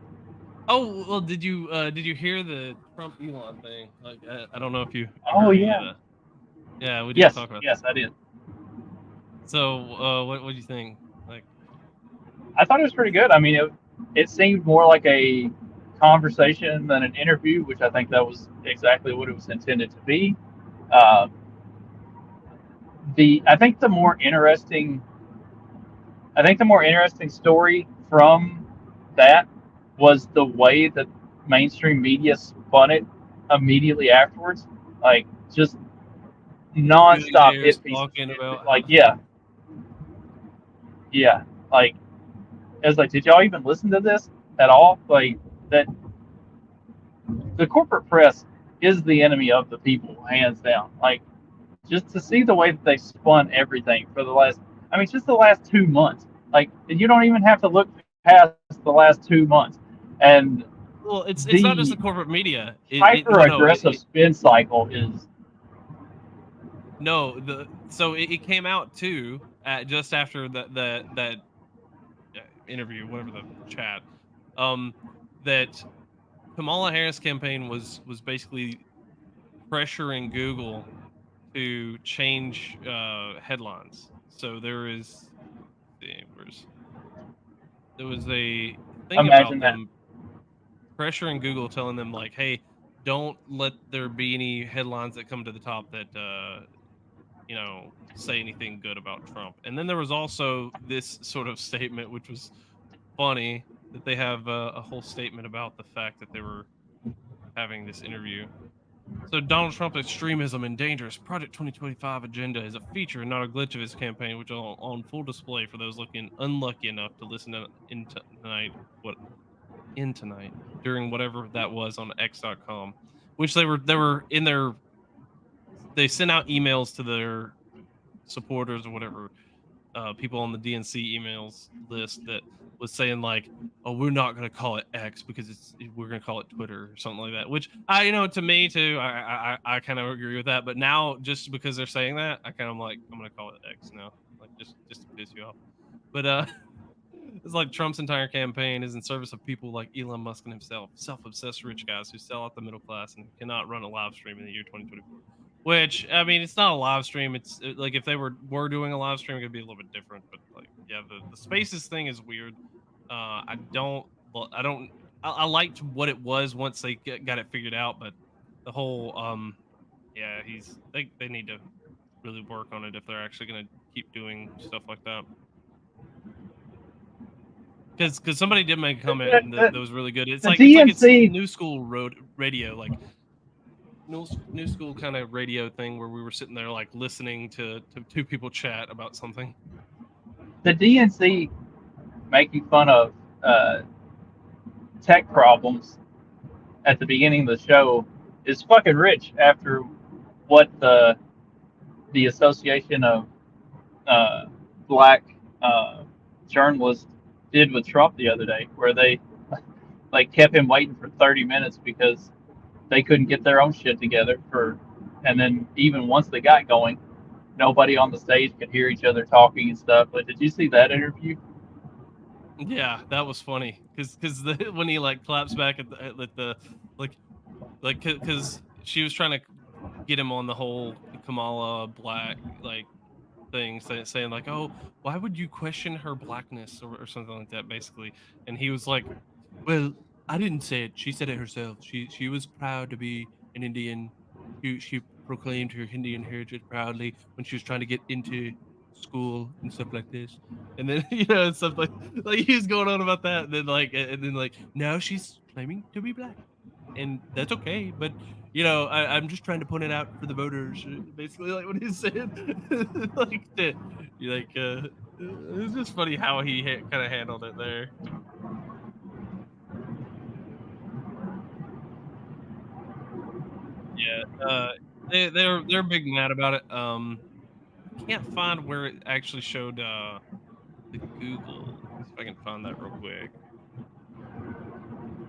oh well, did you hear the Trump Elon thing? Like, I don't know if you. Oh heard yeah. Yeah, we did Yes, talk about yes, that. I did. So, what do you think? Like, I thought it was pretty good. I mean, it seemed more like a conversation than an interview, which I think that was exactly what it was intended to be. I think the more interesting story from that was the way that mainstream media spun it immediately afterwards, like just nonstop hit pieces. Talking about Like yeah, like I was like, did y'all even listen to this at all? Like that, the corporate press is the enemy of the people, hands down. Like, just to see the way that they spun everything for the last, I mean, just the last 2 months. Like, you don't even have to look past the last 2 months. And Well, it's not just the corporate media. Hyper-aggressive spin cycle is... So it came out too just after that interview, whatever the chat, that Kamala Harris campaign was basically pressuring Google to change headlines. So there was a thing Imagine about them pressuring Google, telling them like, hey, don't let there be any headlines that come to the top that say anything good about Trump. And then there was also this sort of statement, which was funny, that they have a whole statement about the fact that they were having this interview. So Donald Trump's extremism and dangerous Project 2025 agenda is a feature and not a glitch of his campaign, which are on full display for those looking unlucky enough to listen in tonight during whatever that was on X.com, which they were in their. They sent out emails to their supporters or whatever, people on the DNC emails list that was saying like, "Oh, we're not going to call it X because we're going to call it Twitter or something like that." Which to me too, I kind of agree with that. But now, just because they're saying that, I kind of like, I'm going to call it X now, like just to piss you off. But it's like Trump's entire campaign is in service of people like Elon Musk and himself, self-obsessed rich guys who sell out the middle class and cannot run a live stream in the year 2024. Which, I mean, it's not a live stream. It's like if they were doing a live stream, it could be a little bit different. But like, yeah, the Spaces thing is weird. I liked what it was once they got it figured out, but the whole they need to really work on it if they're actually going to keep doing stuff like that. Because somebody did make a comment that was really good. It's like it's new school radio, like new school kind of radio thing where we were sitting there like listening to two people chat about something. The DNC making fun of tech problems at the beginning of the show is fucking rich after what the Association of Black Journalists did with Trump the other day, where they like kept him waiting for 30 minutes because they couldn't get their own shit together and then even once they got going, nobody on the stage could hear each other talking and stuff. But did you see that interview? Yeah, that was funny because when he like claps back at the because she was trying to get him on the whole Kamala Black like thing, saying like, oh, why would you question her blackness or something like that, basically. And he was like, well, I didn't say it. She said it herself. She was proud to be an Indian. She proclaimed her Indian heritage proudly when she was trying to get into school and stuff like this. And then and stuff like he was going on about that. And then now she's claiming to be black, and that's okay. But I'm just trying to point it out for the voters. Basically, like what he said. It's just funny how he kind of handled it there. Yeah, they're big mad about it. I can't find where it actually showed the Google. Let's see if I can find that real quick.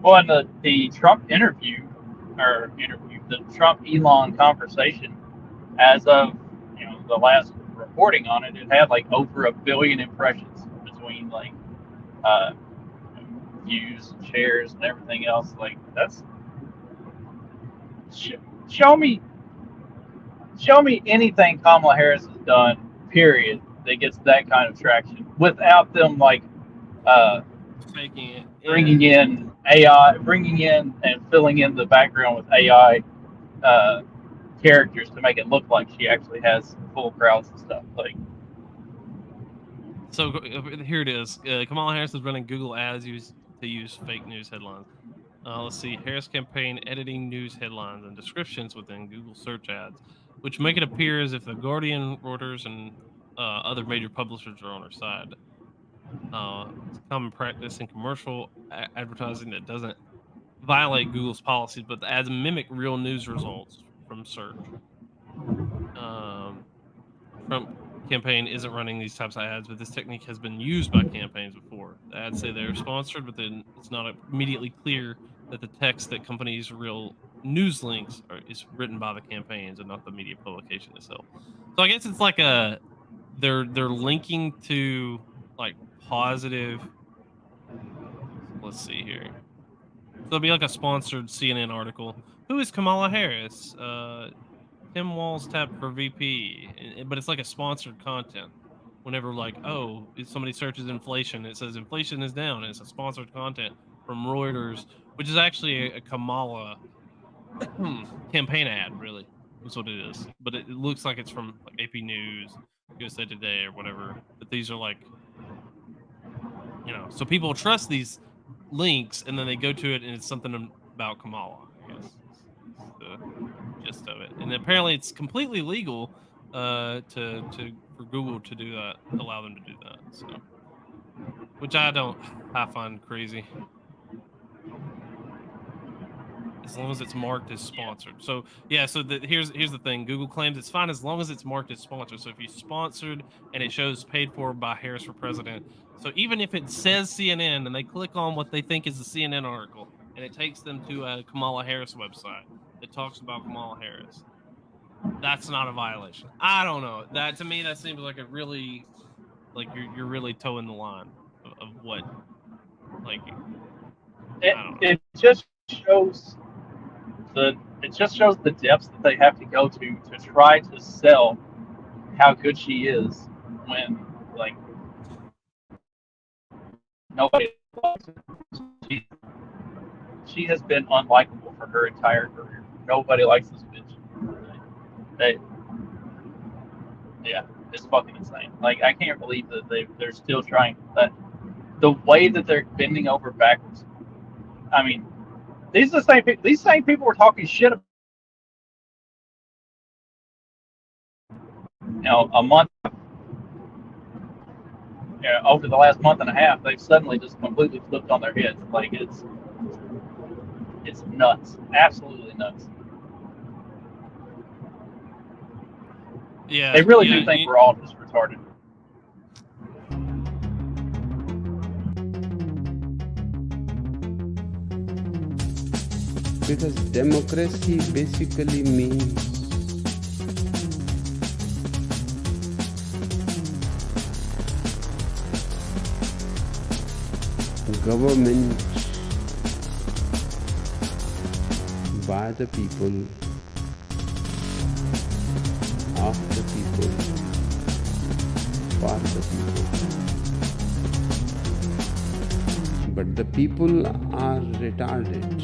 Well, in the Trump the Trump Elon conversation, as of the last reporting on it, it had like over 1 billion impressions between like views, and shares, and everything else. Like that's show me anything Kamala Harris has done, period, that gets that kind of traction without them like making it, bringing in AI, and filling in the background with AI characters to make it look like she actually has full crowds and stuff. Like, so here it is. Kamala Harris is running Google ads to use fake news headlines. Let's see. Harris campaign editing news headlines and descriptions within Google search ads, which make it appear as if The Guardian, Reuters, and other major publishers are on her side. It's common practice in commercial advertising that doesn't violate Google's policies, but the ads mimic real news results from search. Trump campaign isn't running these types of ads, but this technique has been used by campaigns before. The ads say they're sponsored, but then it's not immediately clear that the text that companies' real news links is written by the campaigns and not the media publication itself. So I guess it's like they're linking to like positive. Let's see here. So it'll be like a sponsored CNN article. Who is Kamala Harris? Tim Walz tapped for VP, but it's like a sponsored content. Whenever like, oh, if somebody searches inflation, it says inflation is down, and it's a sponsored content from Reuters, which is actually a Kamala campaign ad, really. That's what it is. But it looks like it's from like AP News, USA Today, or whatever. But these are like, so people trust these links, and then they go to it, and it's something about Kamala, I guess. The gist of it. And apparently it's completely legal for Google to do that, allow them to do that. So, which I find crazy. As long as it's marked as sponsored. So yeah, so here's the thing. Google claims it's fine as long as it's marked as sponsored. So if you sponsored and it shows paid for by Harris for President, so even if it says CNN and they click on what they think is the CNN article and it takes them to a Kamala Harris website that talks about Kamala Harris, that's not a violation. I don't know. That to me, that seems like a really, like you're really towing the line of what, like. It just shows the depths that they have to go to try to sell how good she is when like nobody likes her. She has been unlikable for her entire career. Nobody likes this bitch. It's fucking insane. Like I can't believe that they're still trying that. The way that they're bending over backwards. I mean, these same people were talking shit about, a month, over the last month and a half, they've suddenly just completely flipped on their heads. Like it's nuts, absolutely nuts. Yeah, they really do think we're all just retarded. Because democracy basically means government by the people, of the people, for the people. But the people are retarded.